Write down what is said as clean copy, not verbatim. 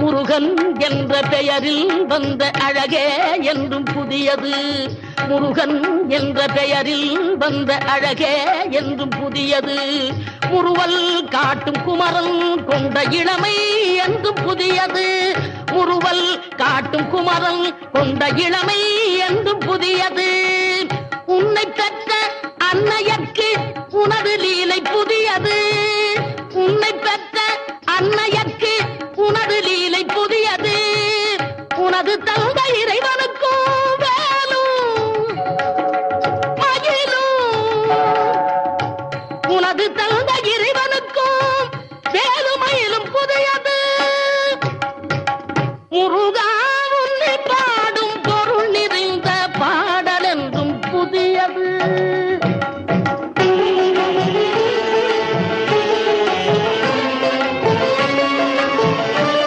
முருகன் என்ற பெயரில் வந்த அழகே என்றும் புதியது. முருகன் என்ற பெயரில் வந்த அழகே என்றும் புதியது. முறுவல் காட்டும் குமரன் கொண்ட இளமை என்றும் புதியது. முறுவல் காட்டும் குமரன் கொண்ட இளமை என்றும் புதியது. உன்னை பெற்ற அன்னையர்க்கு உனது லீலை புதியது. உன்னை பெற்ற அன்னையர்க்கு உனது லீலை புதியது. உனது தந்தை இறைவனுக்கும் வேலும் மயிலும். உனது தந்தை இறைவனுக்கும் வேலும் மயிலும் புதியது. முருகா